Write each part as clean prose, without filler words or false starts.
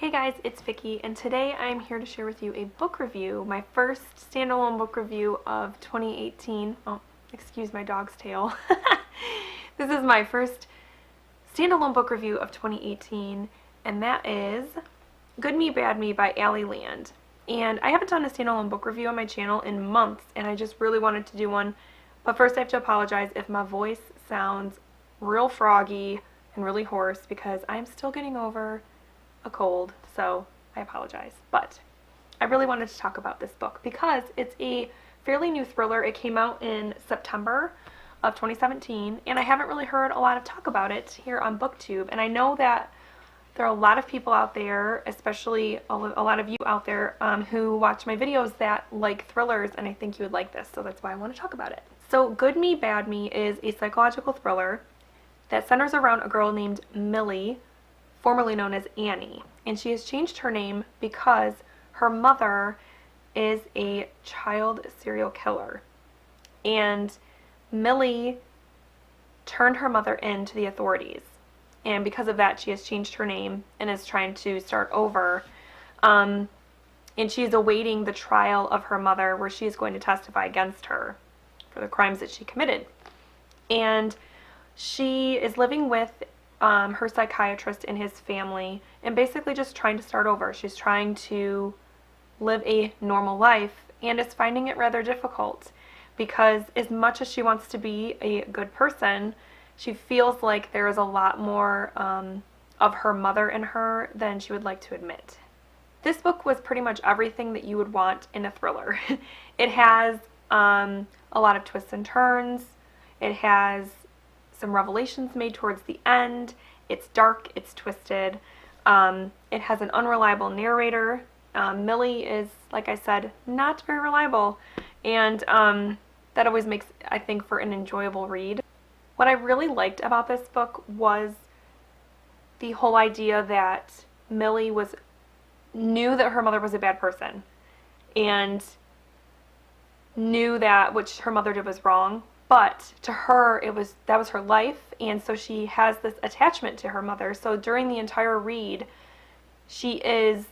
Hey guys, it's Vicky, and today I'm here to share with you a book review, my first standalone book review of 2018. Oh, excuse my dog's tail. This is my first standalone book review of 2018, and that is Good Me, Bad Me by Allie Land. And I haven't done a standalone book review on my channel in months, and I just really wanted to do one. But first I have to apologize if my voice sounds real froggy and really hoarse because I'm still getting over a cold, so I apologize. But I really wanted to talk about this book because it's a fairly new thriller. It came out in September of 2017, and I haven't really heard a lot of talk about it here on BookTube. And I know that there are a lot of people out there, especially a lot of you out there, who watch my videos that like thrillers, and I think you would like this, so that's why I want to talk about it. So Good Me, Bad Me is a psychological thriller that centers around a girl named Millie, formerly known as Annie, and she has changed her name because her mother is a child serial killer. And Millie turned her mother in to the authorities, and because of that she has changed her name and is trying to start over, and she's awaiting the trial of her mother where she is going to testify against her for the crimes that she committed. And she is living with her psychiatrist and his family, and basically just trying to start over. She's trying to live a normal life, and is finding it rather difficult because as much as she wants to be a good person, she feels like there is a lot more of her mother in her than she would like to admit. This book was pretty much everything that you would want in a thriller. It has a lot of twists and turns. It has some revelations made towards the end. It's dark, it's twisted. It has an unreliable narrator. Millie is, like I said, not very reliable, and that always makes, I think, for an enjoyable read. What I really liked about this book was the whole idea that Millie knew that her mother was a bad person, and knew that what her mother did was wrong. But to her, that was her life, and so she has this attachment to her mother. So during the entire read, she is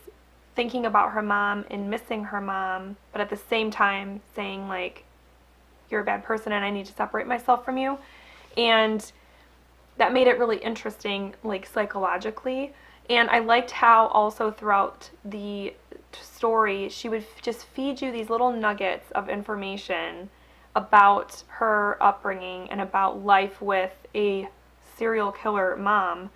thinking about her mom and missing her mom, but at the same time saying, like, you're a bad person and I need to separate myself from you. And that made it really interesting, like, psychologically. And I liked how also throughout the story, she would just feed you these little nuggets of information about her upbringing and about life with a serial killer mom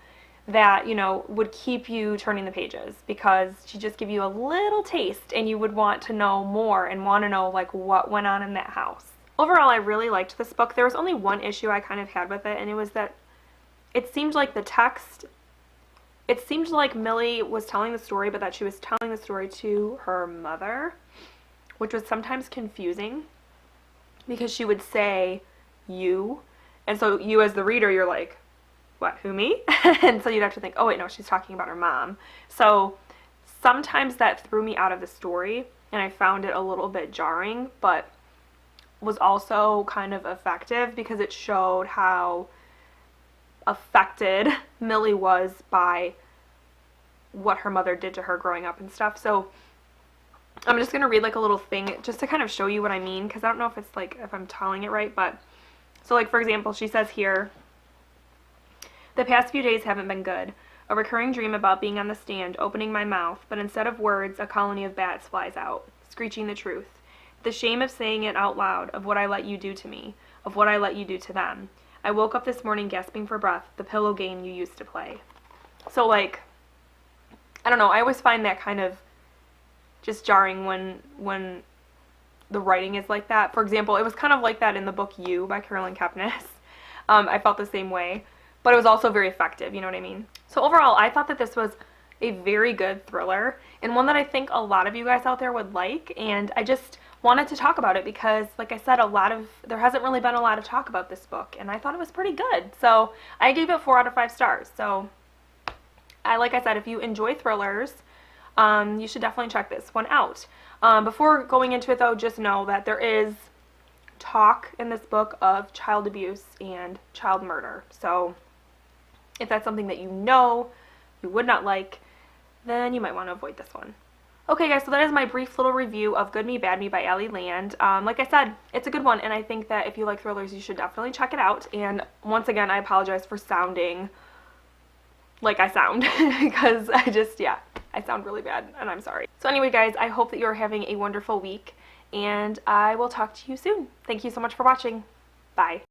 that, you know, would keep you turning the pages, because she just give you a little taste and you would want to know more and want to know, like, what went on in that house. Overall, I really liked this book. There was only one issue I kind of had with it, and it was that it seemed like it seemed like Millie was telling the story, but that she was telling the story to her mother, which was sometimes confusing, because she would say you, and so you as the reader, you're like, what, who, me? And so you'd have to think, oh wait, no, she's talking about her mom. So sometimes that threw me out of the story, and I found it a little bit jarring, but was also kind of effective because it showed how affected Millie was by what her mother did to her growing up and stuff. So I'm just going to read like a little thing just to kind of show you what I mean, because I don't know if it's like, if I'm telling it right, but so, like, for example, she says here, the past few days haven't been good. A recurring dream about being on the stand, opening my mouth, but instead of words, a colony of bats flies out, screeching the truth. The shame of saying it out loud, of what I let you do to me, of what I let you do to them. I woke up this morning gasping for breath, the pillow game you used to play. So, like, I don't know, I always find that kind of just jarring when the writing is like that. For example, it was kind of like that in the book You by Carolyn Kepnes. I felt the same way, but it was also very effective, you know what I mean? So overall, I thought that this was a very good thriller, and one that I think a lot of you guys out there would like, and I just wanted to talk about it because, like I said, there hasn't really been a lot of talk about this book, and I thought it was pretty good. So I gave it 4 out of 5 stars. So like I said, if you enjoy thrillers, you should definitely check this one out. Before going into it, though, just know that there is talk in this book of child abuse and child murder. So if that's something that you know you would not like, then you might want to avoid this one. Okay guys, so that is my brief little review of Good Me, Bad Me by Allie Land. Like I said, it's a good one, and I think that if you like thrillers, you should definitely check it out. And once again, I apologize for sounding like I sound, because I sound really bad, and I'm sorry. So anyway guys, I hope that you're having a wonderful week, and I will talk to you soon. Thank you so much for watching. Bye.